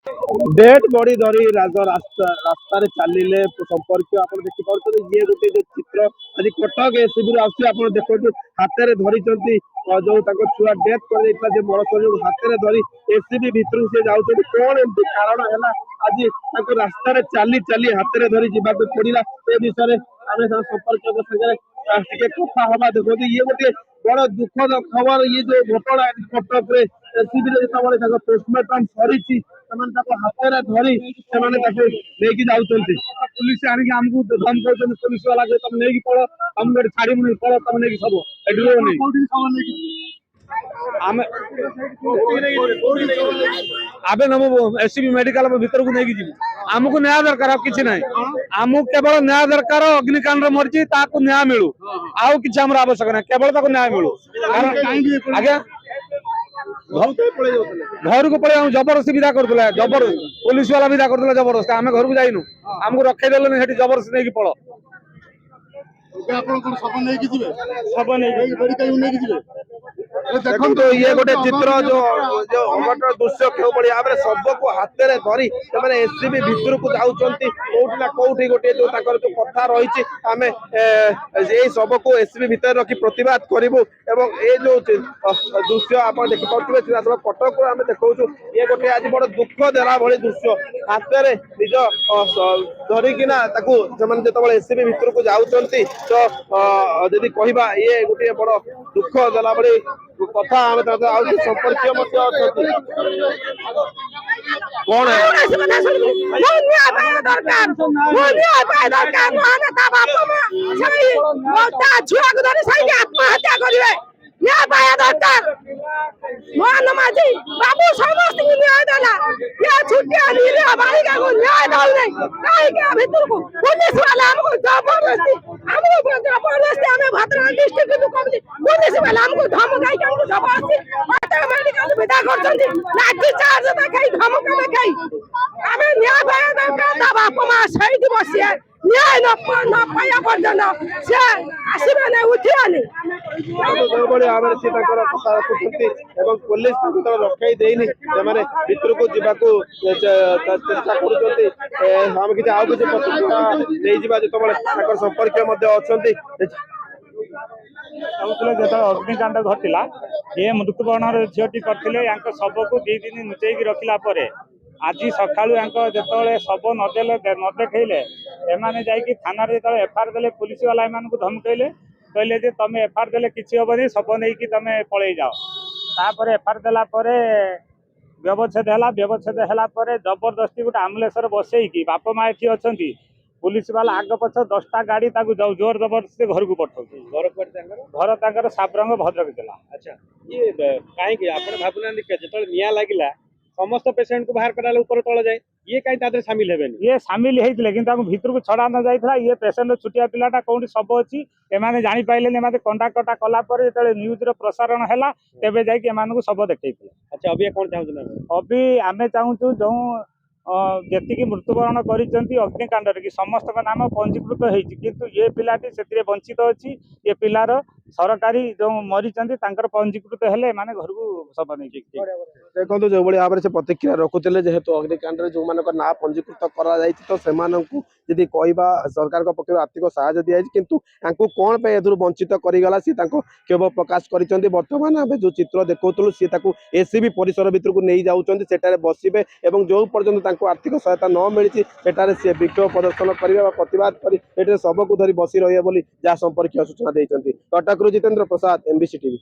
Dead body धरी रास्ता चलिए संपर्क आप देखिए ये गोटे जो चित्र आज कटक एसबी आप देखो हाथ में धरी जो छुआ डेथ कर मरशरी हाथ में धरी एसबी भितर से जाऊँ कौन एमती कारण है आज रास्तार चली चली हाथ में धरी जावाक पड़ा ए विषय आम संपर्क सागर कथा हवा देखो ये गोटे बड़ दुखद खबर ये जो घटना कटक एसबी पोस्टमार्टम सरी हाथ में धरी लेकिन जाऊँच पुलिस आनिक आमको धमक पुलिस वाला तुम नहीं पड़ तुम छाड़ी पड़ तुम नहीं सब आबे नमु एससीबी मेडिकल भीतर को नहीं जी आमको न्याय दरकार अब किसी ना आमको केवल न्याय दरकार अग्निकांड मरची ताकू न्याय मिलू आउ किसी हमर आवश्यक ना केवल ताकू न्याय मिलू आज्ञा घर को पड़े जबरदस्ती विदा करते जबरदस्त पुलिस वाला विदा करते जबरदस्त आम घर को जाइनु आमको रखे देले जबरदस्ती नहीं पड़ देखो ये गोटे चित्र जो जो अघटन दृश्य क्यों भाई भाव सब को हाथ में धरी से एससीबी भितर को जाऊँच कौटी ना कौटी गोटे जो जो कथा रही आम ये सब को एससीबी भितर रखी प्रतिवाद करूँ एवं ये जो दृश्य आप देखिपे सीधासल कटक आम देखा ये गोटे आज बड़ दुख देला भाई दृश्य हाथ में निज धरिकिना जो एससीबी भितर को जाऊँच तो यदि कहवा ये गोटे बड़ दुख देला भाई कथा संपर्क कौन है आत्महत्या करेंगे न्याय पाया दरकार मोहन माझी बाबू समस्त न्याय देला या छुट्टी आनी बालिका को न्याय दल नहीं काहे के भीतर को पुलिस वाला हमको जबरदस्ती हमें भद्रा डिस्ट्रिक्ट को कम पुलिस वाला हमको धमकाई के हमको जबरदस्ती पटक मेडिकल विदा करछंती लाठी चार्ज देखाई धमक देखाई हमें न्याय पाया दरकार बाप मां सही बसिए न्याय न पाया पर्यंत से आसीबे नहीं उठियानी पुलिस रखाई देनी भितर को जावाक चेष्टा करम किसी आउ किसी प्रतिक्रिया जो संपर्क जो अग्निकांड घटला ये मृत्युवरण झीटी करते शव को 2 दिन लुचेक रखला आज सका जो शव नदेले न देखले एमाने जाइए थाना जो एफआईआर देले पुलिस वाला एम धमकैले कहले जे तुम एफआईआर देले किसी हेनी शव नहीं तुम पलि जाओ तापर एफआईआर देला व्यवच्छेद है व्यवच्छेद है जबरदस्ती गोटे आम्बुलेंस बसईकी बाप माँ ये अच्छा पुलिस वाला आग पछ 10टा गाड़ी जोर जबरदस्ती घर को पठाऊ घर साबरंग भद्रक जिला। अच्छा ये कहीं आप भावना जो निया लगे समस्त पेसेंट को बाहर कराले ऊपर तल जाए ये कहीं तादरे शामिल हेबेनी ये शामिल होते किंतु भीतर को छड़ा न जाइला ये पेसेंट छुटिया पिलाटा कौन सब अच्छी एमाने जानी पाइले कंटा कटा कला जो न्यूज प्रसारण है तेबे जाइए एम सब देखते। अच्छा अभी कौन चाहूँ अभी आमे चाहूँ जो जी मृत्युवरण कर अग्निकांड की समस्त का नाम पंजीकृत होती ये पिलाटी से वंचित अच्छी ये पिलार सरकारी जो मरी पंजीकृत हेले माने घर को सब नहीं देखो जो भाव में से प्रतिक्रिया रखुते जेहेतु अग्निकांड जो मान ना पंजीकृत कर तो से कहवा सरकार पक्ष आर्थिक साहय दी किंतु कौन पे वंचित करगला सी क्षोभ प्रकाश कर बर्तमान आम जो चित्र देखो सी एससीबी परिसर भितर को नहीं जाऊँच बसवे और जो पर्यटन आर्थिक सहायता न मिली से विक्षोभ प्रदर्शन करेंगे प्रतिवाद कर शव को धरी बसी रही जहाँ संपर्क सूचना देते कटक जितेंद्र प्रसाद एमबीसी टीवी।